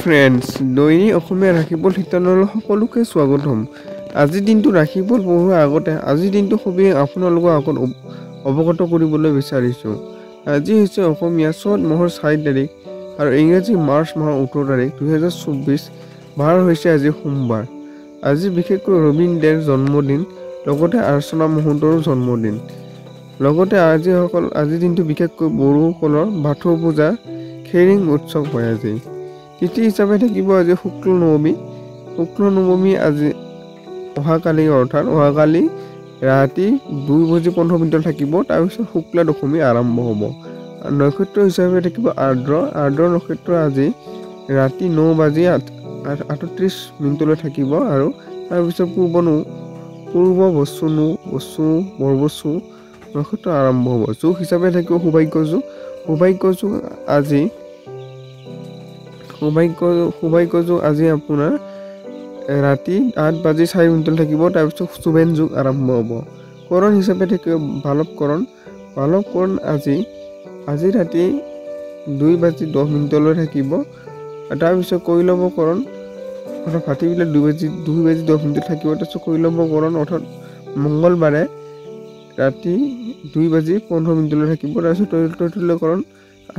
Friends, দৈনিক অসমীয়া ৰাখিবল শিতানলৈ সকলোকে স্বাগতম। আজিৰ দিনটো ৰাখিবল পঢ়োৱাৰ আগতে আজিৰ দিনটো খুবেই আপোনালোকৰ আগত অৱগত কৰিবলৈ বিচাৰিছোঁ। আজি হৈছে অসমীয়া চ'ত মাহৰ 4 তাৰিখ আৰু ইংৰাজী মাৰ্চ মাহৰ 18 তাৰিখ 2024। বাৰ হৈছে আজি সোমবাৰ। আজি বিশেষকৈ ৰবীন্দ্ৰৰ জন্মদিন, লগতে আৰ্চনা মহন্তৰো জন্মদিন। লগতে আজিৰ দিনটো বিশেষকৈ বড়োসকলৰ বাথৌ পূজা খেৰিং উৎসৱ হয়। আজি তিথি হিচাপে থাকিব আজি শুক্ল নৱমী আজি অহাকালি ৰাতি 2:15 থাকিব। তাৰপিছত শুক্লা দশমী আৰম্ভ হ'ব। নক্ষত্ৰ হিচাপে থাকিব আৰ্দ্ৰ নক্ষত্ৰ আজি ৰাতি 9:38 থাকিব আৰু তাৰপিছত পূৰ্ব বৰবচু নক্ষত্ৰ আৰম্ভ হ'ব। যোগ হিচাপে থাকিব সৌভাগ্য যোগ আজি আপোনাৰ ৰাতি 8:04 থাকিব। তাৰপিছত শুভেন যোগ আৰম্ভ হ'ব। কৰণ হিচাপে থাকিব বালৱকৰণ আজি ৰাতি 2:10 থাকিব। তাৰপিছত কৈলৱকৰণ অৰ্থাৎ ভাটিবিলাক 2:10 থাকিব। তাৰপিছত কৈলৱকৰণ অৰ্থাৎ মংগলবাৰে ৰাতি 2:15 থাকিব। তাৰপিছত তৈলকৰণ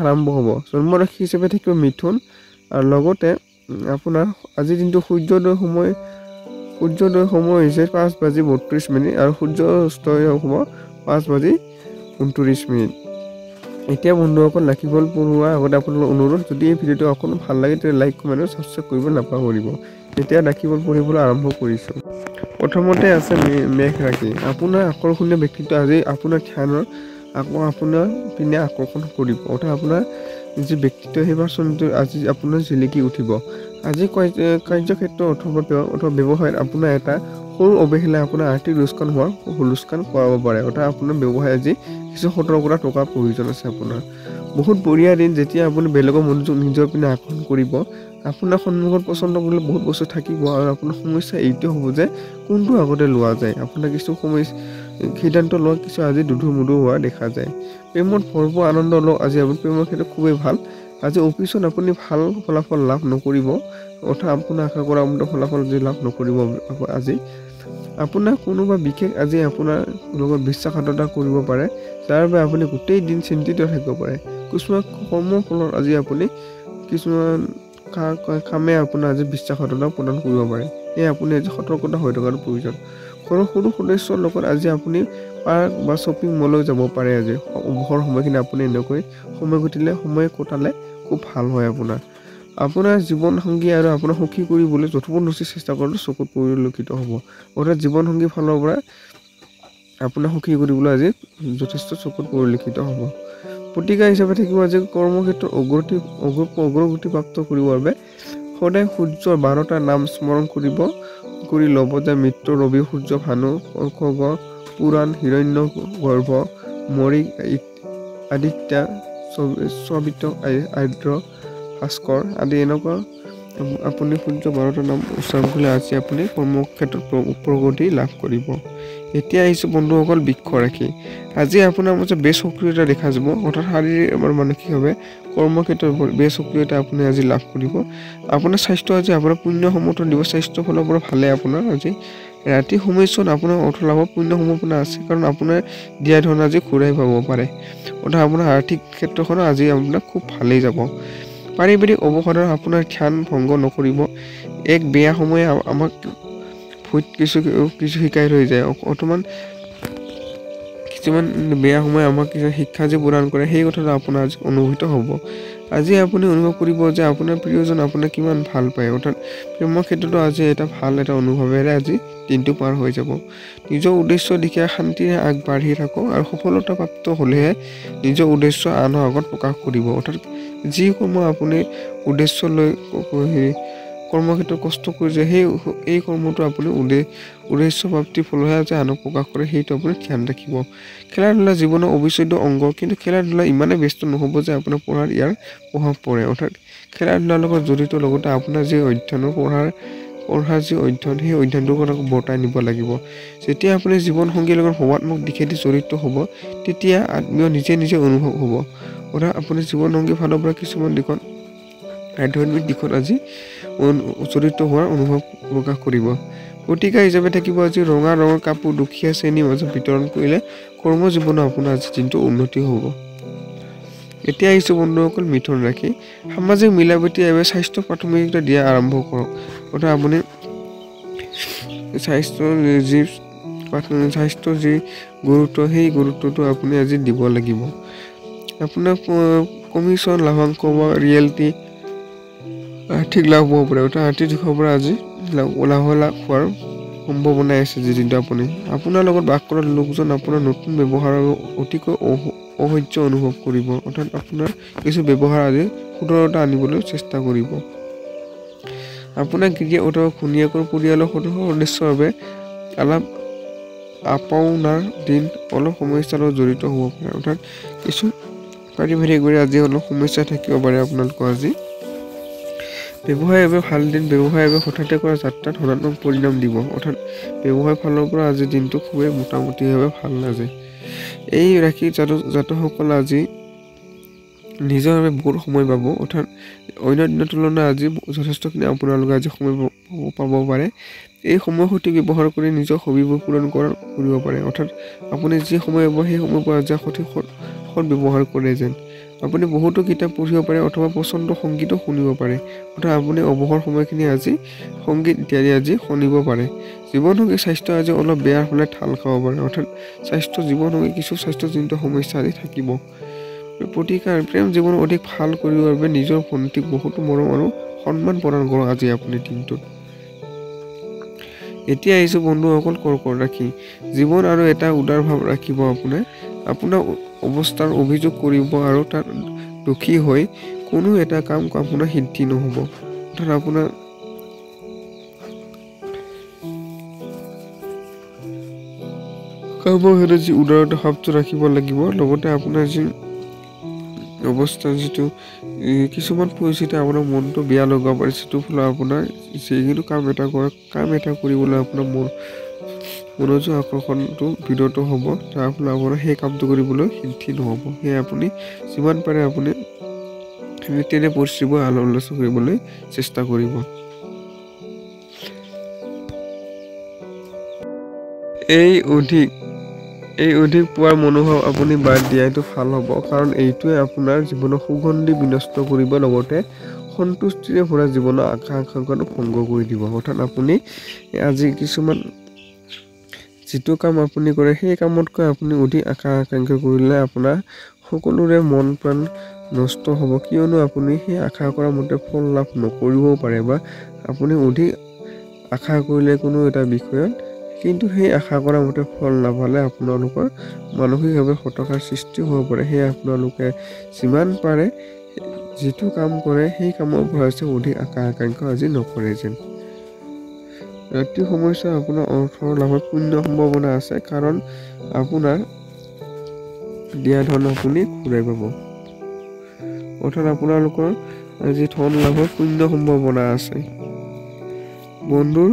আৰম্ভ হ'ব। জন্মৰাশি হিচাপে থাকিব মিথুন আৰু লগতে আপোনাৰ আজিৰ দিনটো সূৰ্যোদয় সময় হৈছে 5:32 আৰু সূৰ্যাস্ত হ'ব 5:29। এতিয়া বন্ধুসকল, ৰাখিবল পঢ়োৱাৰ আগতে আপোনালোকৰ অনুৰোধ, যদি এই ভিডিঅ'টো অকণমান ভাল লাগে তেতিয়া লাইক, কমেণ্ট আৰু ছাবস্ক্ৰাইব কৰিব নাপাহৰিব। এতিয়া ৰাখিবল পঢ়িবলৈ আৰম্ভ কৰিছোঁ। প্ৰথমতে আছে মেঘ ৰাশি। আপোনাৰ আকৰ্ষণীয় ব্যক্তিত্ব আজি আপোনাৰ ধ্যানৰ আপোনাৰ পিনে আকৰ্ষণ কৰিব। অৰ্থাৎ আপোনাৰ যি ব্যক্তিত্ব সেই পাৰ্চনটো আজি আপোনাৰ জিলিকি উঠিব। আজি কাৰ্যক্ষেত্ৰ অথবা ব্যৱসায়ত আপোনাৰ এটা সৰু অৱহেলাই আপোনাৰ আৰ্থিক লোকচান কৰাব পাৰে। অৰ্থাৎ আপোনাৰ ব্যৱসায় আজি কিছু সতৰ্কতা টকাৰ প্ৰয়োজন আছে। আপোনাৰ বহুত বঢ়িয়া দিন, যেতিয়া আপুনি বেলেগৰ মনোযোগ নিজৰ পিনে আকৰ্ষণ কৰিব। আপোনাৰ সন্মুখত পচন্দ কৰিলে বহুত বস্তু থাকিব আৰু আপোনাৰ সমস্যা এইটোৱে হ'ব যে কোনটো আগতে লোৱা যায়। আপোনাৰ কিছু সিদ্ধান্ত লোৱা কিছু আজি দুধুৰ-মুধু হোৱা দেখা যায়। প্ৰেমত ভৰপূৰ আনন্দ লওক। আজি আপুনি প্ৰেমৰ ক্ষেত্ৰত খুবেই ভাল। আজি অফিচত আপুনি ভাল ফলাফল লাভ নকৰিব। অৰ্থাৎ আপোনাৰ আশা কৰা ফলাফল আজি লাভ নকৰিব। আজি আপোনাৰ কোনোবা বিশেষ আজি আপোনাৰ লগত বিশ্বাসঘাতকতা কৰিব পাৰে, যাৰ বাবে আপুনি গোটেই দিন চিন্তিত থাকিব পাৰে। কিছুমান কৰ্মৰ ফলত আজি আপুনি কিছুমান কামে আপোনাৰ আজি বিশ্বাসঘাতকতা প্ৰদান কৰিব পাৰে। সেয়ে আপুনি আজি সতৰ্কতা হৈ থকাটো প্ৰয়োজন। সৰু সদস্যৰ লগত আজি আপুনি পাৰ্ক বা শ্বপিং মললৈ যাব পাৰে। আজি অৱসৰ সময়খিনি আপুনি এনেকৈ সময় কটালে খুব ভাল হয়। আপোনাৰ জীৱন সংগী আৰু আপোনাৰ সুখী কৰিবলৈ যথোপযোগী চেষ্টা কৰাটো চকুত পৰিলক্ষিত হ'ব। অৰ্থাৎ জীৱন সংগীৰ ফালৰ পৰা আপোনাৰ সুখী কৰিবলৈ আজি যথেষ্ট চকুত পৰিলক্ষিত হ'ব। প্ৰতিকাৰ হিচাপে থাকিব আজি কৰ্মক্ষেত্ৰত অগ্ৰগতি প্ৰাপ্ত কৰিবৰ বাবে সদায় সূৰ্যৰ 12টা নাম স্মৰণ কৰি ল'ব যে মিত্ৰ, ৰবি, সূৰ্য, ভানু, খগ, পুৰাণ, হিৰণ্য গৰ্ভ, মৰিক, আদিত্য, সবিত, আৰ্দ্ৰ, ভাস্কৰ আদি এনেকুৱা আপুনি সূৰ্য 12টা নাম উচ্চাৰণ কৰিলে আজি আপুনি কৰ্মক্ষেত্ৰত প্ৰগতি লাভ কৰিব। এতিয়া আহিছোঁ বন্ধুসকল বৃক্ষ ৰাশি। আজি আপোনাৰ মাজত বেছ সক্ৰিয়তা দেখা যাব। অৰ্থাৎ শাৰীৰিক আৰু মানসিকভাৱে কৰ্মক্ষেত্ৰত বেছ সক্ৰিয়তা আপুনি আজি লাভ কৰিব। আপোনাৰ স্বাস্থ্য আজি আপোনাৰ পুণ্য সমৰ্থন দিব। স্বাস্থ্যৰ ফালৰ পৰা ভালে। আপোনাৰ আজি ৰাতি সময়ছোৱাত আপোনাৰ অৰ্থ লাভৰ পুণ্য সম্ভাৱনা আছে, কাৰণ আপোনাৰ দিয়া ধন আজি ঘূৰাই পাব পাৰে। অৰ্থাৎ আপোনাৰ আৰ্থিক ক্ষেত্ৰখনো আজি আপোনাৰ খুব ভালেই যাব। পাৰিবাৰিক অৱসৰৰ আপোনাৰ ধ্যান ভংগ নকৰিব। এক বেয়া সময়ে আমাক কিছু শিকাই থৈ যায়। কিছুমান বেয়া সময় আমাক কিছু শিক্ষা যে প্ৰদান কৰে, সেই কথাটো আপোনাৰ আজি অনুভূত হ'ব। আজি আপুনি অনুভৱ কৰিব যে আপোনাৰ প্ৰিয়জন আপোনাক কিমান ভাল পায়। অৰ্থাৎ প্ৰেমৰ ক্ষেত্ৰতো আজি এটা অনুভৱেৰে আজি দিনটো পাৰ হৈ যাব। নিজৰ উদ্দেশ্যৰ দিশে শান্তিৰে আগবাঢ়ি থাকক আৰু সফলতা প্ৰাপ্ত হ'লেহে নিজৰ উদ্দেশ্য আনৰ আগত প্ৰকাশ কৰিব। অৰ্থাৎ যি কৰ্ম আপুনি উদ্দেশ্য লৈ কৰ্মক্ষেত্ৰত কষ্ট কৰিছে, এই কৰ্মটো আপুনি উদ্দেশ্য প্ৰাপ্তিৰ ফলহে যে আনক প্ৰকাশ কৰে, সেইটো আপুনি ধ্যান ৰাখিব। খেলা ধূলা জীৱনৰ অবিচ্ছেদ্য অংগ, কিন্তু খেলা ধূলা ইমানেই ব্যস্ত নহ'ব যে আপোনাৰ পঢ়াত ইয়াৰ প্ৰভাৱ পৰে। অৰ্থাৎ খেলা ধূলাৰ লগত জড়িত লগতে আপোনাৰ যি পঢ়াৰ যি অধ্যয়ন, সেই অধ্যয়নটোৰ কথা বৰ্তাই নিব লাগিব। যেতিয়া আপুনি জীৱন সংগীৰ লগত ভাৱাত্মক দিশেদি জড়িত হ'ব, তেতিয়া আত্মীয় নিজে অনুভৱ হ'ব। অৰ্থাৎ আপুনি জীৱন সংগীৰ ফালৰ পৰা কিছুমান দিশত আধ্যাত্মিক দিশত আজি জড়িত হোৱাৰ অনুভৱ প্ৰকাশ কৰিব। প্ৰতিকাৰ হিচাপে থাকিব আজি ৰঙা ৰঙৰ কাপোৰ দুখীয়া শ্ৰেণীৰ মাজত বিতৰণ কৰিলে কৰ্ম জীৱনৰ আপোনাৰ আজি দিনটো উন্নতি হ'ব। এতিয়া আহিছোঁ বন্ধুসকল মিথুন ৰাশি। সামাজিক মিলাপ্ৰীতিৰ বাবে স্বাস্থ্য প্ৰাথমিকতা দিয়া আৰম্ভ কৰক। অৰ্থাৎ আপুনি স্বাস্থ্যৰ যি গুৰুত্ব সেই গুৰুত্বটো আপুনি আজি দিব লাগিব। আপোনাৰ কমিশ্যন লাভাংশ বা ৰিয়েলিটি আৰ্থিক লাভ হ'ব পাৰে। অৰ্থাৎ আৰ্থিক দিশৰ পৰা আজি লাভ হোৱাৰ সম্ভাৱনা আছে। যি দিনটো আপোনাৰ লগত বাস কৰা লোকজন আপোনাৰ নতুন ব্যৱহাৰৰ অতিকৈ অসহ্য অনুভৱ কৰিব। অৰ্থাৎ আপোনাৰ কিছু ব্যৱহাৰ আজি শুদ্ধৰতা আনিবলৈ চেষ্টা কৰিব। আপোনাৰ গিৰিয়েক অথবা ঘৈণীয়েকৰ পৰিয়ালৰ সদস্যৰ বাবে আপোনাৰ দিন অলপ সমস্যাৰ লগত জড়িত হ'ব পাৰে। অৰ্থাৎ কিছু পাৰিবাৰিকভাৱে আজি অলপ সমস্যা থাকিব পাৰে আপোনালোকৰ আজি। ব্যৱসায়ৰ বাবে ভাল দিন। ব্যৱসায়ৰ বাবে হঠাতে কৰা যাত্ৰাত ধনাত্মক পৰিণাম দিব। অৰ্থাৎ ব্যৱসায়ৰ ফালৰ পৰা আজিৰ দিনটো খুবেই মোটামুটিভাৱে ভাল আজি। এই ৰাশিৰ জাতকসকল আজি নিজৰ বাবে বহুত সময় পাব। অৰ্থাৎ অন্য দিনৰ তুলনাত আজি যথেষ্টখিনি আপোনালোকে আজি সময় পাব পাৰে। এই সময় সঠিক ব্যৱহাৰ কৰি নিজৰ হবিবোৰ পূৰণ কৰিব পাৰে। অৰ্থাৎ আপুনি যি সময় পাব সেই সময়ৰ পৰা আজি সঠিক সৎ ব্যৱহাৰ কৰে যেন। আপুনি বহুতো কিতাপ পঢ়িব পাৰে অথবা পচন্দৰ সংগীতো শুনিব পাৰে। অৰ্থাৎ আপুনি অৱসৰ সময়খিনি আজি সংগীত ইত্যাদি আজি শুনিব পাৰে। জীৱনসংগী স্বাস্থ্য আজি অলপ বেয়া হ'লে ঠাল খাব পাৰে। অৰ্থাৎ জীৱনসংগী কিছু স্বাস্থ্যজনিত সমস্যা আজি থাকিব। প্ৰতিকাৰ প্ৰেম জীৱন অধিক ভাল কৰিবৰ বাবে নিজৰ ভণ্টিক বহুতো মৰম আৰু সন্মান প্ৰদান কৰক আজি আপুনি দিনটোত। এতিয়া আহিছোঁ বন্ধুসকল কৰ্কট ৰাশি। জীৱন আৰু এটা উদাৰ ভাৱ ৰাখিব। আপোনাৰ অৱস্থাৰ অভিযোগ কৰিব আৰু তাত দুখী হৈ কোনো এটা কাম আপোনাৰ সিদ্ধি নহ'ব। অৰ্থাৎ আপোনাৰ কামৰ ক্ষেত্ৰত যি উদাৰতা ভাৱটো ৰাখিব লাগিব। লগতে আপোনাৰ যি অৱস্থা যিটো কিছুমান পৰিস্থিতি আপোনাৰ মনটো বেয়া লগাব পাৰে, যিটো ফলত আপোনাৰ যিকোনো কাম এটা কৰিবলৈ আপোনাৰ মনোযোগ আকৰ্ষণটো বিৰত হ'ব। তাৰ ফলত আপোনাৰ সেই কামটো কৰিবলৈ সিদ্ধি নহ'ব। সেয়ে আপুনি যিমান পাৰে আপুনি তেনে পৰিস্থিতিবোৰ আলোচনা কৰিবলৈ চেষ্টা কৰিব। এই অধিক পোৱাৰ মনোভাৱ আপুনি বাদ দিয়াটো ভাল হ'ব। কাৰণ এইটোৱে আপোনাৰ জীৱনৰ সুগন্ধি বিনষ্ট কৰিব, লগতে সন্তুষ্টিৰে ভৰা জীৱনৰ আকাংক্ষাটো ভংগ কৰি দিব। অৰ্থাৎ আপুনি আজি কিছুমান যিটো কাম আপুনি কৰে সেই কামতকৈ আপুনি অধিক আকাংক্ষা কৰিলে আপোনাৰ সকলোৰে মন প্ৰাণ নষ্ট হ'ব। কিয়নো আপুনি সেই আশা কৰা মতে ফল লাভ নকৰিবও পাৰে, বা আপুনি অধিক আশা কৰিলে কোনো এটা বিষয়ত কিন্তু সেই আশা কৰা মতে ফল নাপালে আপোনালোকৰ মানসিকভাৱে হতাশাৰ সৃষ্টি হ'ব পাৰে। সেয়ে আপোনালোকে যিমান পাৰে যিটো কাম কৰে সেই কামৰ পৰা অধিক আকাংক্ষা আজি নকৰে যেন। ৰাতি সমস্যা আপোনাৰ অৰ্থৰ লাভৰ পূৰ্ণ সম্ভাৱনা আছে। কাৰণ আপোনাৰ দিয়া ধন আপুনি ঘূৰাই পাব। অৰ্থাৎ আপোনালোকৰ আজি ধন লাভৰ পূৰ্ণ সম্ভাৱনা আছে। বন্ধুৰ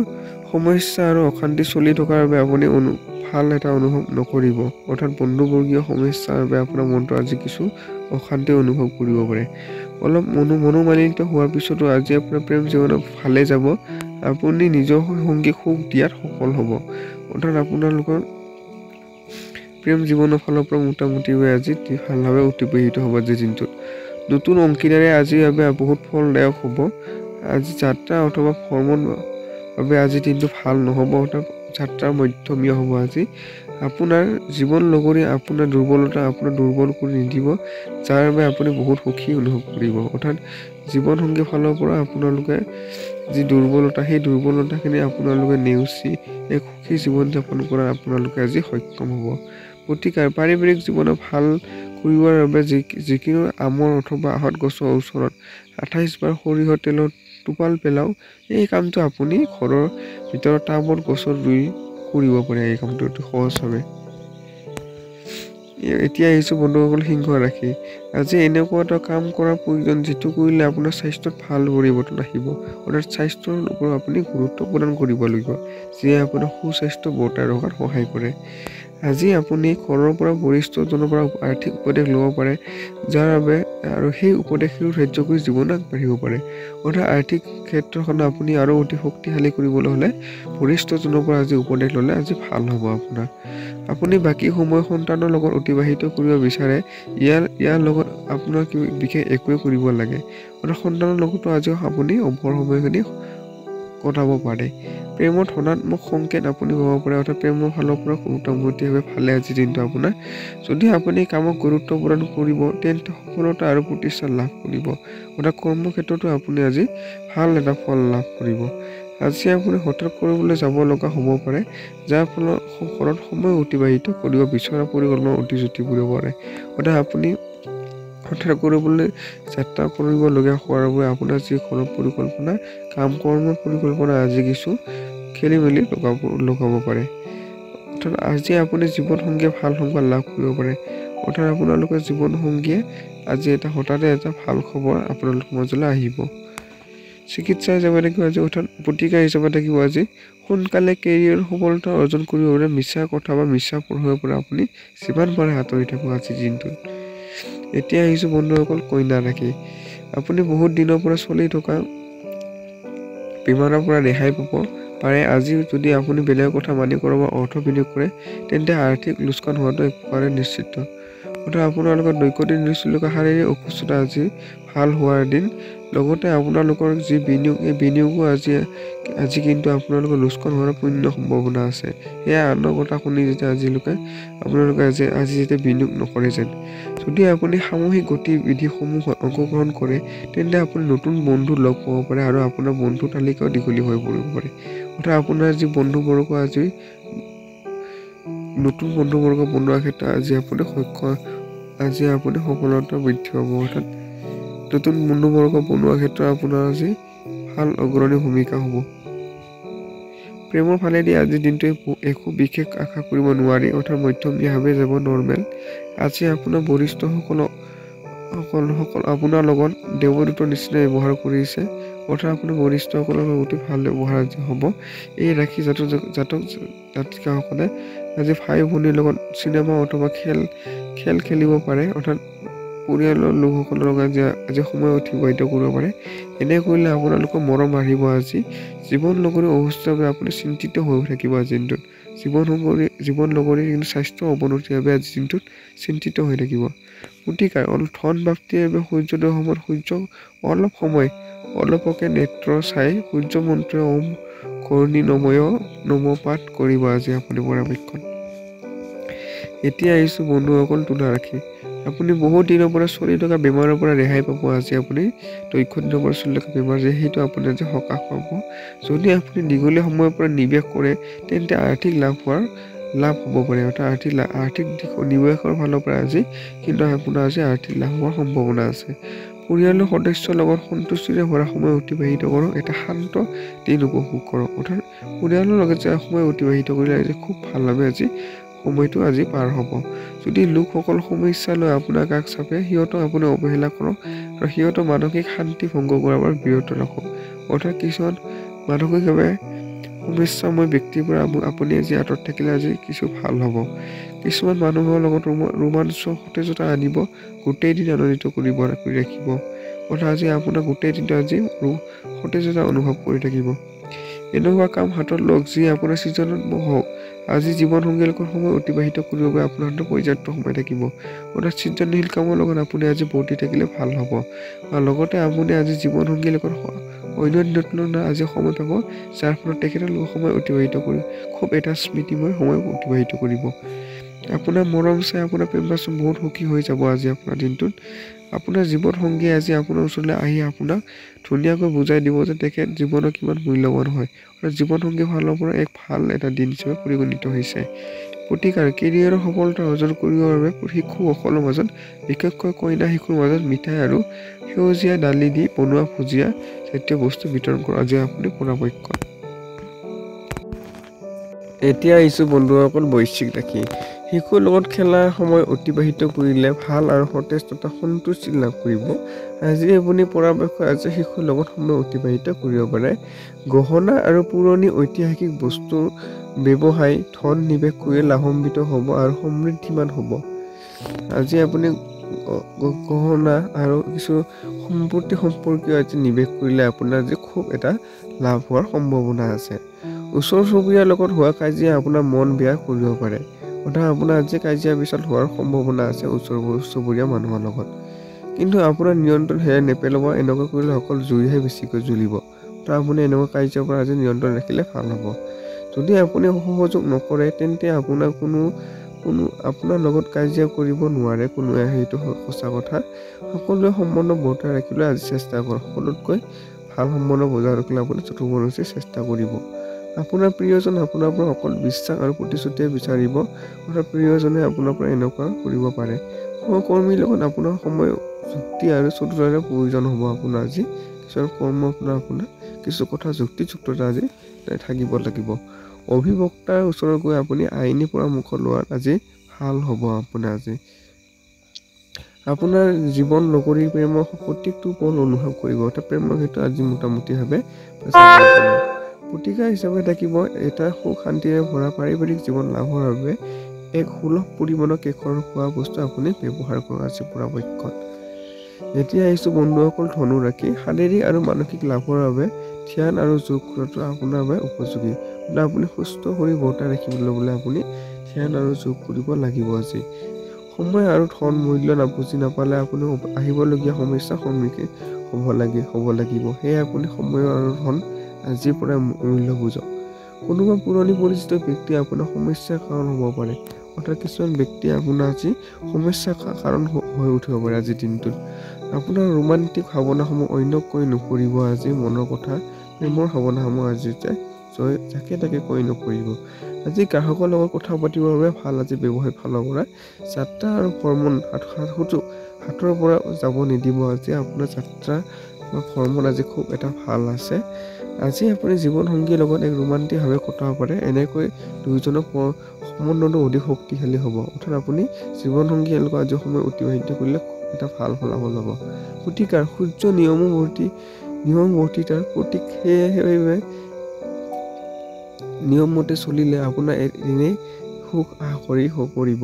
সমস্যা আৰু অশান্তি চলি থকাৰ বাবে আপুনি ভাল এটা অনুভৱ নকৰিব। অৰ্থাৎ বন্ধুবৰ্গীয় সমস্যাৰ বাবে আপোনাৰ মনটো আজি কিছু অশান্তি অনুভৱ কৰিব পাৰে। অলপ মনোমালিন্য হোৱাৰ পিছতো আজি আপোনাৰ প্ৰেম জীৱনত ভালে যাব। আপুনি নিজৰ সংগীক সুখ দিয়াত সফল হ'ব। অৰ্থাৎ আপোনালোকৰ প্ৰেম জীৱনৰ ফালৰ পৰা মোটামুটিভাৱে আজি ভালভাৱে অতিবাহিত হ'ব আজিৰ দিনটোত। নতুন অংশীদাৰে আজিৰ বাবে বহুত ফলদায়ক হ'ব। আজি যাত্ৰা অথবা ভ্ৰমণ বাবে আজিৰ দিনটো ভাল নহ'ব। অৰ্থাৎ যাত্ৰা মধ্যমীয়া হ'ব আজি। আপোনাৰ জীৱন লগৰী আপোনাৰ দুৰ্বলতা আপোনাক দুৰ্বল কৰি নিদিব, যাৰ বাবে আপুনি বহুত সুখী অনুভৱ কৰিব। অৰ্থাৎ জীৱনসংগীৰ ফালৰ পৰা আপোনালোকে যি দুৰ্বলতা সেই দুৰ্বলতাখিনি আপোনালোকে নেওচি এক সুখী জীৱন যাপন কৰাত আপোনালোকে আজি সক্ষম হ'ব। প্ৰতিকাৰ পাৰিবাৰিক জীৱনত ভাল কৰিবৰ বাবে যিকোনো আমৰ অথবা আহঁত গছৰ ওচৰত 28 বাৰ সৰিয়হৰ তেলৰ টোপাল পেলাও। এই কামটো আপুনি ঘৰৰ ভিতৰত টাবত গছত ৰুই কৰিব পাৰে। এই কামটো অতি সহজভাৱে। এতিয়া আহিছোঁ বন্ধুসকল সিংহ ৰাশি। আজি এনেকুৱা এটা কাম কৰাৰ প্ৰয়োজন যিটো কৰিলে আপোনাৰ স্বাস্থ্যত ভাল পৰিৱৰ্তন আহিব। অৰ্থাৎ স্বাস্থ্যৰ ওপৰত আপুনি গুৰুত্ব প্ৰদান কৰিব লাগিব, যিয়ে আপোনাৰ সুস্বাস্থ্য বৰ্তাই ৰখাত সহায় কৰে। আজি আপুনি ঘৰৰ পৰা বৰিষ্ঠজনৰ পৰা আৰ্থিক উপদেশ ল'ব পাৰে, যাৰ বাবে আৰু সেই উপদেশবোৰ ধাৰ্য কৰি জীৱন আগবাঢ়িব পাৰে। অৰ্থাৎ আৰ্থিক ক্ষেত্ৰখন আপুনি আৰু অতি শক্তিশালী কৰিবলৈ হ'লে বৰিষ্ঠজনৰ পৰা আজি উপদেশ ল'লে আজি ভাল হ'ব আপোনাৰ। আপুনি বাকী সময় সন্তানৰ লগত অতিবাহিত কৰিব বিচাৰে, ইয়াৰ লগত আপোনাৰ বিশেষ একোৱে কৰিব লাগে। অৰ্থাৎ সন্তানৰ লগতো আজি আপুনি অৱসৰ সময়খিনি কটাব পাৰে। প্ৰেমত ধনাত্মক সংকেত আপুনি পাব পাৰে, অৰ্থাৎ প্ৰেমৰ ফালৰ পৰা মোটামুটিভাৱে ভালে আজি দিনটো আপোনাৰ। যদি আপুনি কামক গুৰুত্ব প্ৰদান কৰিব তেন্তে সফলতা আৰু প্ৰতিষ্ঠা লাভ কৰিব। অৰ্থাৎ কৰ্মক্ষেত্ৰতো আপুনি আজি ভাল এটা ফল লাভ কৰিব। আজি আপুনি হঠাৎ কৰিবলৈ যাব লগা হ'ব পাৰে, যাৰ ফলত ঘৰত সময় অতিবাহিত কৰিব বিচৰা পৰিকল্পনা অতি জুতি কৰিব পাৰে। অৰ্থাৎ আপুনি হঠাৎ কৰিবলৈ যাত্ৰা কৰিবলগীয়া হোৱাৰ বাবে আপোনাৰ যি ঘৰৰ পৰিকল্পনা কাম কৰ্মৰ পৰিকল্পনা আজি কিছু খেলি মেলি লগাব পাৰে। অৰ্থাৎ আজি আপুনি জীৱনসংগীয়ে ভাল সংবাদ লাভ কৰিব পাৰে। অৰ্থাৎ আপোনালোকৰ জীৱনসংগীয়ে আজি হঠাতে এটা ভাল খবৰ আপোনালোকৰ মাজলৈ আহিব। চিকিৎসা হিচাপে থাকিব আজি, অৰ্থাৎ প্ৰতিকাৰ হিচাপে থাকিব আজি সোনকালে কেৰিয়াৰ সফলতা অৰ্জন কৰিব পাৰে। মিছা কথা বা মিছা প্ৰভাৱৰ পৰা আপুনি যিমান পাৰে আঁতৰি থাকক আজিৰ দিনটোত। এতিয়া আহিছোঁ বন্ধুসকল কন্যা ৰাশি। আপুনি বহুত দিনৰ পৰা চলি থকা বেমাৰৰ পৰা ৰেহাই পাব পাৰে। আজি যদি আপুনি বেলেগৰ কথা মানি ক'ৰবাত অৰ্থ বিনিয়োগ কৰে তেন্তে আৰ্থিক লোকচান হোৱাটো এক প্ৰকাৰে নিশ্চিত। অৰ্থাৎ আপোনালোকৰ দৈনন্দিন নিশ্চিত শাৰীৰিক অসুস্থতা আজি ভাল হোৱাৰ দিন। লগতে আপোনালোকৰ যি বিনিয়োগ এই বিনিয়োগো আজি কিন্তু আপোনালোকৰ লোকচান হোৱাৰ পূৰ্ণ সম্ভাৱনা আছে। সেয়া আনৰ কথা শুনি যেতিয়া আপোনালোকে আজি যেতিয়া বিনিয়োগ নকৰে যেন। যদি আপুনি সামূহিক গতিবিধিসমূহত অংশগ্ৰহণ কৰে তেন্তে আপুনি নতুন বন্ধু লগ পাব পাৰে আৰু আপোনাৰ বন্ধু তালিকাও দীঘলী হৈ পৰিব পাৰে। অৰ্থাৎ আপোনাৰ যি বন্ধুবৰ্গ আজি নতুন বন্ধুবৰ্গ বনোৱাৰ ক্ষেত্ৰত আজি আপুনি সফলতা বৃদ্ধি পাব। অৰ্থাৎ নতুন বন্ধুবৰ্গ বনোৱাৰ ক্ষেত্ৰত আপোনাৰ আজি ভাল অগ্ৰণী ভূমিকা হ'ব। প্ৰেমৰ ফালেদি আজিৰ দিনটোৱে একো বিশেষ আশা কৰিব নোৱাৰি, অৰ্থাৎ মধ্যমীয়াভাৱে যাব নৰ্মেল। আজি আপোনাৰ বৰিষ্ঠসকল আপোনাৰ লগত দেৱদূতৰ নিচিনা ব্যৱহাৰ কৰিছে, অৰ্থাৎ আপোনাৰ বৰিষ্ঠসকলৰ অতি ভাল ব্যৱহাৰ আজি হ'ব। এই ৰাশি জাতিকাসকলে আজি ভাই ভনীৰ লগত চিনেমা অথবা খেল খেলিব পাৰে, অৰ্থাৎ পৰিয়ালৰ লোকসকলৰ লগত আজি সময় অতিবাহিত কৰিব পাৰে। এনে কৰিলে আপোনালোকৰ মৰম বাঢ়িব আজি। জীৱন লগৰী অসুস্থভাৱে আপুনি চিন্তিত হৈ থাকিব আজিৰ দিনটোত। জীৱন লগৰীৰ কিন্তু স্বাস্থ্য অৱনতিৰ বাবে আজিৰ দিনটোত চিন্তিত হৈ থাকিব। প্ৰতিকাৰ ধন প্ৰাপ্তিৰ বাবে সূৰ্যোদয়ৰ সময়ত অলপকে নেত্ৰ চাই সূৰ্য মন্ত্ৰ ওম কৰ্ণী নম পাঠ কৰিব আজি আপুনি পৰাপক্ষত। এতিয়া আহিছোঁ বন্ধুসকল তুলা ৰাশি। আপুনি বহুত দিনৰ পৰা চলি থকা বেমাৰৰ পৰা ৰেহাই পাব। আজি আপুনি দীৰ্ঘদিনৰ পৰা চলি থকা বেমাৰ সেইটো আপুনি আজি সকাহ পাব। যদি আপুনি দীঘলীয়া সময়ৰ পৰা নিৱেশ কৰে তেন্তে আৰ্থিক লাভ হ'ব পাৰে। অৰ্থাৎ আৰ্থিক নিৱেশৰ ফালৰ পৰা আজি কিন্তু আপোনাৰ আজি আৰ্থিক লাভ হোৱাৰ সম্ভাৱনা আছে। পৰিয়ালৰ সদস্যৰ লগত সন্তুষ্টিৰে ভৰা সময় অতিবাহিত কৰক। এটা শান্ত দিন উপভোগ কৰক। অৰ্থাৎ পৰিয়ালৰ লগত যে সময় অতিবাহিত কৰিলে আজি খুব ভালভাৱে আজি সময়টো আজি পাৰ হ'ব। যদি লোকসকল সমস্যা লৈ আপোনাৰ কাষ চাপে সিহঁতক আপুনি অৱহেলা কৰক আৰু সিহঁতৰ মানসিক শান্তি ভংগ কৰাৰ পৰা বিৰত ৰাখক। অৰ্থাৎ কিছুমান মানসিকভাৱে সমস্যাময় ব্যক্তিৰ পৰা আপুনি আজি আঁতৰত থাকিলে আজি কিছু ভাল হ'ব। কিছুমান মানুহৰ লগত ৰোমাঞ্চ সতেজতা আনিব, গোটেই দিন আনন্দিত কৰি ৰাখিব। অৰ্থাৎ আজি আপোনাৰ গোটেই দিনটো আজি সতেজতা অনুভৱ কৰি থাকিব। এনেকুৱা কাম হাতত লওক যি আপোনাৰ সৃজনাত্মক হওক। আজি জীৱনসংগীৰ লগত সময় অতিবাহিত কৰিবৰ বাবে আপোনাৰ হাতত পৰ্যাপ্ত সময় থাকিব। অৰ্থাৎ সৃজনশীল কামৰ লগত আপুনি আজি বৰ্তি থাকিলে ভাল হ'ব। আৰু লগতে আপুনি আজি জীৱনসংগীৰ লগত অন্য আজি সময় পাব, যাৰ ফলত তেখেতৰ লগত সময় অতিবাহিত কৰি খুব এটা স্মৃতিময় সময় অতিবাহিত কৰিব। আপোনাৰ মৰম চাই আপোনাৰ প্ৰেমবাচন বহুত সুখী হৈ যাব আজি আপোনাৰ দিনটোত। আপোনাৰ জীৱনসংগীয়ে আজি আপোনাৰ ওচৰলৈ আহি আপোনাক ধুনীয়াকৈ বুজাই দিব যে তেখেত জীৱনৰ কিমান মূল্যৱান হয়। আৰু জীৱনসংগীৰ ফালৰ পৰা এক ভাল এটা দিন হিচাপে পৰিগণিত হৈছে। প্ৰতিকাৰ কেৰিয়াৰৰ সফলতা অৰ্জন কৰিবৰ বাবে শিশুসকলৰ মাজত বিশেষকৈ কন্যা শিশুৰ মাজত মিঠাই আৰু সেউজীয়া দালি দি বনোৱা ভুজিয়া জাতীয় বস্তু বিতৰণ কৰা আজি আপুনি পৰাপক্ষত। এতিয়া আহিছোঁ বন্ধুসকল বৃশ্চিক ৰাশি। শিশুৰ লগত খেলাৰ সময় অতিবাহিত কৰিলে ভাল আৰু সতেজ তথা সন্তুষ্টি লাভ কৰিব। আজি আপুনি পৰাপক্ষত আজি শিশুৰ লগত সময় অতিবাহিত কৰিব পাৰে। গহনা আৰু পুৰণি ঐতিহাসিক বস্তু ব্যৱসায় ধন নিৱেশ কৰি লাভান্বিত হ'ব আৰু সমৃদ্ধিমান হ'ব। আজি আপুনি গহনা আৰু কিছু সম্পত্তি সম্পৰ্কীয় আজি নিৱেশ কৰিলে আপোনাৰ আজি খুব এটা লাভ হোৱাৰ সম্ভাৱনা আছে। ওচৰ চুবুৰীয়াৰ লগত হোৱা কাজিয়া আপোনাৰ মন বেয়া কৰিব পাৰে। অৰ্থাৎ আপোনাৰ আজি কাজিয়া পেচাল হোৱাৰ সম্ভাৱনা আছে ওচৰ চুবুৰীয়া মানুহৰ লগত। কিন্তু আপোনাৰ নিয়ন্ত্ৰণ হেৰাই নেপেলাব। এনেকুৱা কৰিলে অকল জুইহে বেছিকৈ জ্বলিব। তো আপুনি এনেকুৱা কাৰ্যৰ পৰা আজি নিয়ন্ত্ৰণ ৰাখিলে ভাল হ'ব। যদি আপুনি সহযোগ নকৰে তেন্তে আপোনাৰ কোনো আপোনাৰ লগত কাজিয়া কৰিব নোৱাৰে কোনোৱে, সেইটো সঁচা কথা। সকলোৱে সম্বন্ধ বৰ্তাই ৰাখিবলৈ আজি চেষ্টা কৰক। সকলোতকৈ ভাল সম্বন্ধ বজাই ৰাখিলে আপুনি চতুৰ্বৰ্ণচি চেষ্টা কৰিব। আপোনাৰ প্ৰিয়জন আপোনাৰ পৰা অকল বিশ্বাস আৰু প্ৰতিশ্ৰুতিয়ে বিচাৰিব। অৰ্থাৎ প্ৰিয়জনে আপোনাৰ পৰা এনেকুৱা কৰিব পাৰে। সহকৰ্মীৰ লগত আপোনাৰ সময় যুক্তি আৰু চতুৰতাৰ প্ৰয়োজন হ'ব। আপোনাৰ আজি কিছুমান কৰ্মৰ পৰা আপোনাৰ কিছু কথা যুক্তিযুক্ততা আজি থাকিব লাগিব। অভিবক্তাৰ ওচৰত গৈ আপুনি আইনী পৰামৰ্শ লোৱাত আজি ভাল হ'ব। আপোনাৰ আজি আপোনাৰ জীৱন নগৰীৰ প্ৰেমৰ প্ৰত্যেকটো পল অনুভৱ কৰিব। অৰ্থাৎ প্ৰেমৰ ক্ষেত্ৰত আজি মোটামুটিভাৱে প্ৰতিকাৰ হিচাপে থাকিব এটা সুখ শান্তিৰে ভৰা পাৰিবাৰিক জীৱন লাভৰ বাবে এক সুলভ পৰিমাণৰ কেশৰ খোৱা বস্তু আপুনি ব্যৱহাৰ কৰক আজি পৰাপক্ষত। এতিয়া আহিছোঁ বন্ধুসকল ধনু ৰাশি। শাৰীৰিক আৰু মানসিক লাভৰ বাবে ধ্যান আৰু যোগ কৰাটো আপোনাৰ বাবে উপযোগী। আপুনি সুস্থ শৰীৰ বৰ্তাই ৰাখিবলৈ বোলে আপুনি ধ্যান আৰু যোগ কৰিব লাগিব। আজি সময় আৰু ধন মূল্য বুজি নাপালে আপুনি আহিবলগীয়া সমস্যাৰ সন্মুখীন হ'ব লাগিব। সেয়ে আপুনি সময় আৰু ধন আজিৰ পৰাই মূল্য বুজক। কোনোবা পুৰণি পৰিচিত ব্যক্তি আপোনাৰ সমস্যাৰ কাৰণ হ'ব পাৰে। অৰ্থাৎ কিছুমান ব্যক্তি আপোনাৰ আজি সমস্যাৰ কাৰণ হৈ উঠিব পাৰে। আজিৰ দিনটোত আপোনাৰ ৰোমান্টিক ভাৱনাসমূহ অন্যক কৈ নকৰিব। আজি মনৰ কথা প্ৰেমৰ ভাৱনাসমূহ আজি যাকে তাকে কৈ নকৰিব। আজি গ্ৰাহকৰ লগত কথা পাতিবৰ বাবে ভাল। আজি ব্যৱসায় ফালৰ পৰা যাত্ৰা আৰু ভ্ৰমণ হাতৰ পৰা যাব নিদিব। আজি আপোনাৰ যাত্ৰা বা ভ্ৰমণ আজি খুব এটা ভাল আছে। আজি আপুনি জীৱন সংগীৰ লগত এক ৰোমান্টিকভাৱে কটাব পাৰে। এনেকৈ দুয়োজনৰ সম্বন্ধটো অধিক শক্তিশালী হ'ব। অৰ্থাৎ আপুনি জীৱন সংগীৰ লগত আজি সময় অতিবাহিত কৰিলে এটা ভাল ফলাফল হ'ব। প্ৰতিকাৰ সূৰ্য নিয়মবৰ্তিতাৰ প্ৰতীক। সেয়ে নিয়মমতে চলিলে আপোনাৰ এনেই সুখ কৰি পৰিব।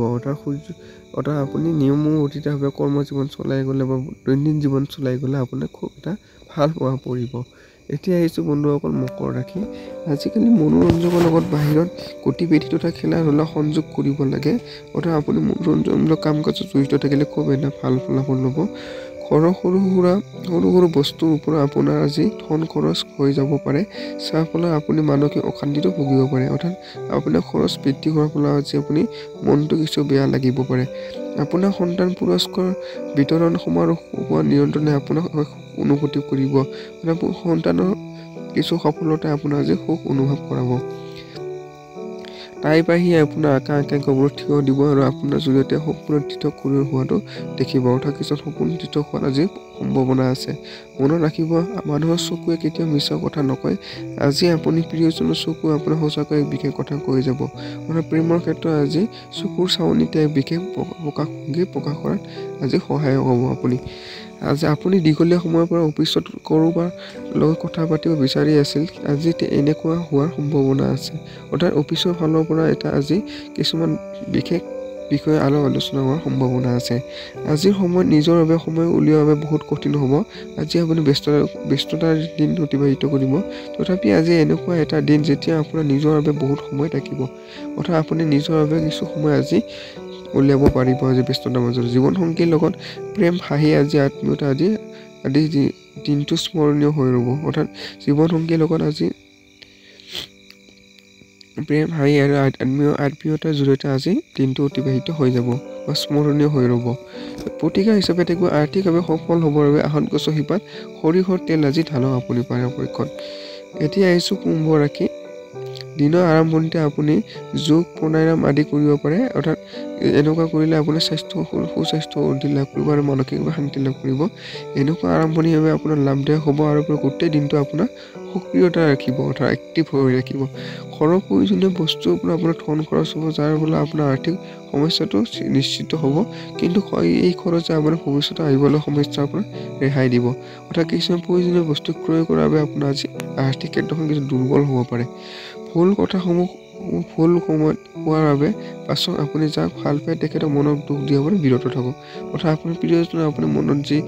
অৰ্থাৎ আপুনি নিয়মবৰ্তিতাভাৱে কৰ্মজীৱন চলাই গ'লে বা দৈনন্দিন জীৱন চলাই গ'লে আপোনাৰ খুব এটা ভাল প্ৰভাৱ পৰিব। এতিয়া আহিছোঁ বন্ধুসকল মকৰ ৰাশি। আজিকালি মনোৰঞ্জনৰ লগত বাহিৰত গতিবিধি তথা খেলা ধূলা সংযোগ কৰিব লাগে। অৰ্থাৎ আপুনি মনোৰঞ্জনমূলক কাম কাজত জড়িত থাকিলে খুব এটা ভাল ফলাফল ল'ব। সৰু সৰু বস্তুৰ ওপৰত আপোনাৰ আজি ধন খৰচ হৈ যাব পাৰে। যাৰ ফলত আপুনি মানসিক অশান্তিতো ভুগিব পাৰে। অৰ্থাৎ আপোনাৰ খৰচ বৃদ্ধি হোৱাৰ ফলত আজি আপুনি মনটো কিছু বেয়া লাগিব পাৰে। আপোনাৰ সন্তান পুৰস্কাৰ বিতৰণ সমাৰোহ হোৱা নিয়ন্ত্ৰণে আপোনাক অনুভূতি কৰিব। সন্তানৰ কিছু সফলতাই আপোনাৰ আজি সুখ অনুভৱ কৰাব। তাই বাহিৰে আপোনাৰ আকাংক্ষা গৌৰৱ থিয় দিব আৰু আপোনাৰ জৰিয়তে সপোন তীৰ্থ কৰি হোৱাটো দেখিব। অৰ্থাৎ কিছুমান সপোন তীৰ্থ হোৱাৰ আজি সম্ভাৱনা আছে। মনত ৰাখিব মানুহৰ চকুৱে কেতিয়াও মিছা কথা নকয়। আজি আপুনি প্ৰিয়জনৰ চকুৱে আপোনাৰ সঁচাকৈ এক বিশেষ কথা কৈ যাব। অৰ্থাৎ প্ৰেমৰ ক্ষেত্ৰত আজি চকুৰ চাৱনিতে এক বিশেষ প্ৰকাশ কৰাত আজি সহায়ক হ'ব আজি আপুনি দীঘলীয়া সময়ৰ পৰা অফিচত কৰোবাৰ লগত কথা পাতিব বিচাৰি আছিল। আজি এনেকুৱা হোৱাৰ সম্ভাৱনা আছে। অৰ্থাৎ অফিচৰ ফালৰ পৰা এটা আজি কিছুমান বিশেষ বিষয়ে আলোচনা হোৱাৰ সম্ভাৱনা আছে। আজিৰ সময়ত নিজৰ বাবে সময় উলিওৱাৰ বাবে বহুত কঠিন হ'ব। আজি আপুনি ব্যস্ততাৰ দিন অতিবাহিত কৰিব। তথাপি আজি এনেকুৱা এটা দিন যেতিয়া আপোনাৰ নিজৰ বাবে বহুত সময় থাকিব। অৰ্থাৎ আপুনি নিজৰ বাবে কিছু সময় আজি উলিয়াব পাৰিব। আজি ব্যস্ততাৰ মাজত জীৱন সংগীৰ লগত প্ৰেম হাঁহি আজি আত্মীয়তা আজি দিনটো স্মৰণীয় হৈ ৰ'ব। অৰ্থাৎ জীৱন সংগীৰ লগত আজি প্ৰেম হাঁহি আৰু আত্মীয়তাৰ জৰিয়তে আজি দিনটো অতিবাহিত হৈ যাব বা স্মৰণীয় হৈ ৰ'ব। প্ৰতিকাৰ হিচাপে থাকিব আৰ্থিকভাৱে সফল হ'বৰ বাবে আহত গছৰ শিপাত সৰিয়হৰ তেল আজি ঢালক আপুনি পৰাপক্ষত। এতিয়া আহিছোঁ কুম্ভ ৰাশি। দিনৰ আৰম্ভণিতে আপুনি যোগ প্ৰাণায়াম আদি কৰিব পাৰে। অৰ্থাৎ এনেকুৱা কৰিলে আপোনাৰ সুস্বাস্থ্য অধিক লাভ কৰিব আৰু মানসিকভাৱে শান্তি লাভ কৰিব। এনেকুৱা আৰম্ভণিৰ বাবে আপোনাৰ লাভদায়ক হ'ব আৰু গোটেই দিনটো আপোনাৰ সক্ৰিয়তা ৰাখিব, অৰ্থাৎ এক্টিভ হৈ ৰাখিব। ঘৰৰ প্ৰয়োজনীয় বস্তু আপোনাৰ ধন খৰচ হ'ব, যাৰ ফলত আপোনাৰ আৰ্থিক সমস্যাটো নিশ্চিত হ'ব। কিন্তু এই খৰচে আপোনাৰ ভৱিষ্যতে আহিবলৈ সমস্যা আপোনাৰ ৰেহাই দিব। অৰ্থাৎ কিছুমান প্ৰয়োজনীয় বস্তু ক্ৰয় কৰাৰ বাবে আপোনাৰ আজি আৰ্থিক ক্ষেত্ৰখন কিছু দুৰ্বল হ'ব পাৰে। ভুল সময়ত হোৱাৰ বাবে পাছত আপুনি যাক ভাল পায় তেখেতক মনত দুখ দিয়াৰ পৰা বিৰত থাকক। অৰ্থাৎ আপোনাৰ প্ৰিয়জনে আপোনাৰ মনত যি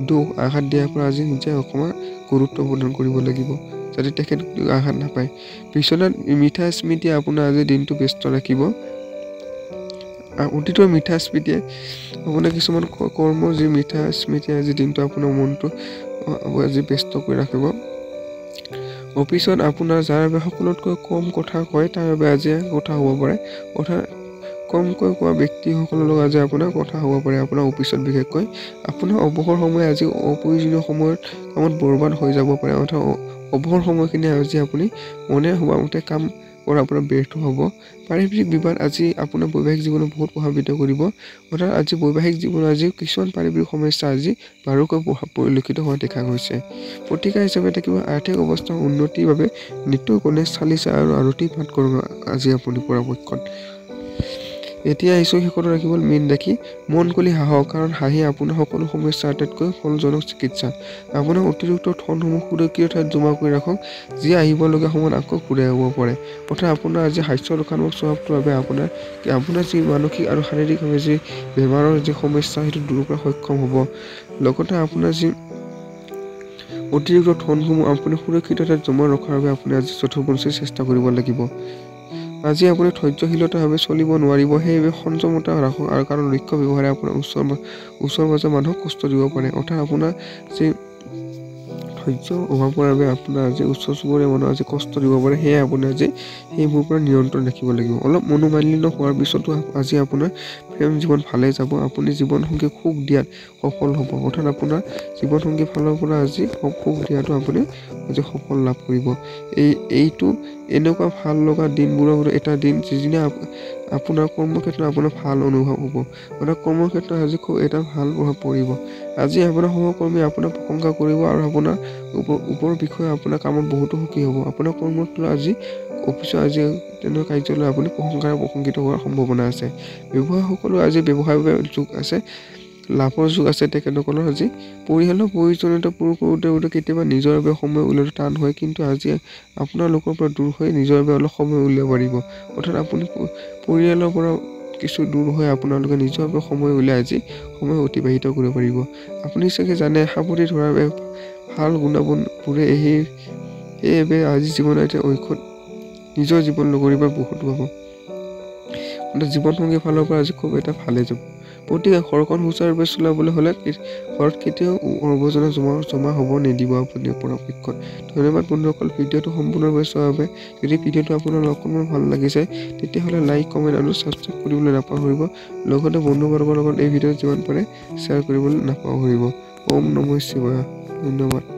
দুখ আঘাত দিয়াৰ পৰা আজি নিজে অকণমান গুৰুত্ব প্ৰদান কৰিব লাগিব, যাতে তেখেত আঘাত নাপায়। বিচনাত মিঠা স্মৃতিয়ে আপোনাৰ আজি দিনটো ব্যস্ত ৰাখিব। অতীতৰ মিঠা স্মৃতিয়ে আপোনাৰ কিছুমান কৰ্মৰ যি মিঠা স্মৃতিয়ে আজি দিনটো আপোনাৰ মনটো আজি ব্যস্ত কৰি ৰাখিব। অফিচত আপোনাৰ যাৰ বাবে সকলোতকৈ কম কথা কয় তাৰ বাবে আজি কথা হ'ব পাৰে। অৰ্থাৎ কমকৈ কোৱা ব্যক্তিসকলৰ লগত আজি আপোনাৰ কথা হ'ব পাৰে। আপোনাৰ অফিচত বিশেষকৈ আপোনাৰ অৱসৰ সময় আজি অপ্ৰয়োজনীয় সময়ত কামত বৰবাদ হৈ যাব পাৰে। অৰ্থাৎ অৱসৰ সময়খিনি আজি আপুনি মনে ভবা মতে কাম কৰা পৰা ব্যৰ্থ হ'ব। পাৰিবাৰিক বিবাদ আজি আপোনাৰ বৈবাহিক জীৱনত বহুত প্ৰভাৱিত কৰিব। অৰ্থাৎ আজি বৈবাহিক জীৱনত আজি কিছুমান পাৰিবাৰিক সমস্যা আজি বাৰুকৈ পৰিলক্ষিত হোৱা দেখা গৈছে। প্ৰতিকাৰ হিচাপে থাকিব আৰ্থিক অৱস্থাৰ উন্নতিৰ বাবে নিতৌ গণেশ চালিচা আৰু আৰতি পাঠ কৰক আজি আপুনি পৰাপক্ষত। এতিয়া আহিছোঁ শেষত ৰাখিব মীন ৰাশি। মন খুলি হাঁহক, কাৰণ হাঁহি আপোনাৰ সকলো সমস্যাৰ আটাইতকৈ ফলজনক চিকিৎসা। আপোনাৰ অতিৰিক্ত ধনসমূহ সুৰক্ষিত ঠাইত জমা কৰি ৰাখক, যি আহিবলগীয়া সময়ত আকৌ ঘূৰাই হ'ব পাৰে। অৰ্থাৎ আপোনাৰ আজি হাস্যৰসাত্মক স্বভাৱটোৰ বাবে আপোনাৰ যি মানসিক আৰু শাৰীৰিকভাৱে যি বেমাৰৰ যি সমস্যা সেইটো দূৰ কৰা সক্ষম হ'ব। লগতে আপোনাৰ যি অতিৰিক্ত ধনসমূহ আপুনি সুৰক্ষিত ঠাইত জমা ৰখাৰ বাবে আপুনি আজি যথোপৰিমাণে চেষ্টা কৰিব লাগিব। আজি আপুনি ধৈৰ্যশীলতাভাৱে চলিব নোৱাৰিব, সেইবাবে সংযমতা ৰাখক, আৰু কাৰণ লক্ষ্য ব্যৱহাৰে আপোনাৰ ওচৰ পাজৰ মানুহক কষ্ট দিব পাৰে। অৰ্থাৎ আপোনাৰ যি ধৈৰ্য অভাৱৰ বাবে আপোনাৰ আজি ওচৰ চুবুৰীয়া মানুহ আজি কষ্ট দিব পাৰে। সেয়ে আপুনি আজি সেইবোৰৰ পৰা নিয়ন্ত্ৰণ ৰাখিব লাগিব। অলপ মনোমালিন্য হোৱাৰ পিছতো আজি আপোনাৰ প্ৰেম জীৱন ভালে যাব। আপুনি জীৱনসংগীক সুখ দিয়াত সফল হ'ব। অৰ্থাৎ আপোনাৰ জীৱনসংগীৰ ফালৰ পৰা আজি সুখ দিয়াটো আপুনি আজি সফল লাভ কৰিব। এইটো এনেকুৱা ভাল লগা দিনবোৰৰ এটা দিন যিদিনা আপোনাৰ কৰ্মক্ষেত্ৰত আপোনাৰ ভাল অনুভৱ হ'ব। অৰ্থাৎ কৰ্মক্ষেত্ৰত আজি খুব এটা ভাল প্ৰভাৱ পৰিব। আজি আপোনাৰ সহকৰ্মী আপোনাক প্ৰশংসা কৰিব আৰু আপোনাৰ ওপৰৰ বিষয়ে আপোনাৰ কামত বহুতো সুখী হ'ব। আপোনাৰ কৰ্মস্থলত আজি অফিচত আজি তেনেকুৱা কাৰ্যালয় আপুনি প্ৰশংসিত হোৱাৰ সম্ভাৱনা আছে। ব্যৱসায়ীসকলৰ আজি ব্যৱসায়ৰ বাবে যোগ আছে, লাভৰ যুগ আছে। তেখেতসকলৰ আজি পৰিয়ালৰ প্ৰয়োজনীয়তা পূৰ কৰোঁতে কেতিয়াবা নিজৰ বাবে সময় উলিওৱাটো টান হয়, কিন্তু আজি আপোনালোকৰ পৰা দূৰ হৈ নিজৰ বাবে অলপ সময় উলিয়াব পাৰিব। অৰ্থাৎ আপুনি পৰিয়ালৰ পৰা কিছু দূৰ হৈ আপোনালোকে নিজৰ বাবে সময় উলিয়াই আজি সময় অতিবাহিত কৰিব পাৰিব। আপুনি চাগে জানে সাৱটি ধৰাৰ বাবে ভাল গুণাগুণবোৰে সেইবাবে আজি জীৱনত ঐক্যত নিজৰ জীৱন নগৰীব বহুত পাব। জীৱনসংগীৰ ফালৰ পৰা আজি খুব এটা ভালে যাব। গতিকে ঘৰখন সুচাৰুৰূপে চলাবলৈ হ'লে ঘৰত কেতিয়াও আৱৰ্জনা জমা হ'ব নিদিব আপুনি পৰাপক্ষত। ধন্যবাদ বন্ধুসকল, ভিডিঅ'টো সম্পূৰ্ণভাৱে চোৱাৰ বাবে। যদি ভিডিঅ'টো আপোনাৰ অকণমান ভাল লাগিছে তেতিয়াহ'লে লাইক, কমেণ্ট আৰু ছাবস্ক্ৰাইব কৰিবলৈ নাপাহৰিব। লগতে বন্ধুবৰ্গৰ লগত এই ভিডিঅ' যিমান পাৰে শ্বেয়াৰ কৰিবলৈ নাপাহৰিব। ওম নমঃ শিৱায়। ধন্যবাদ।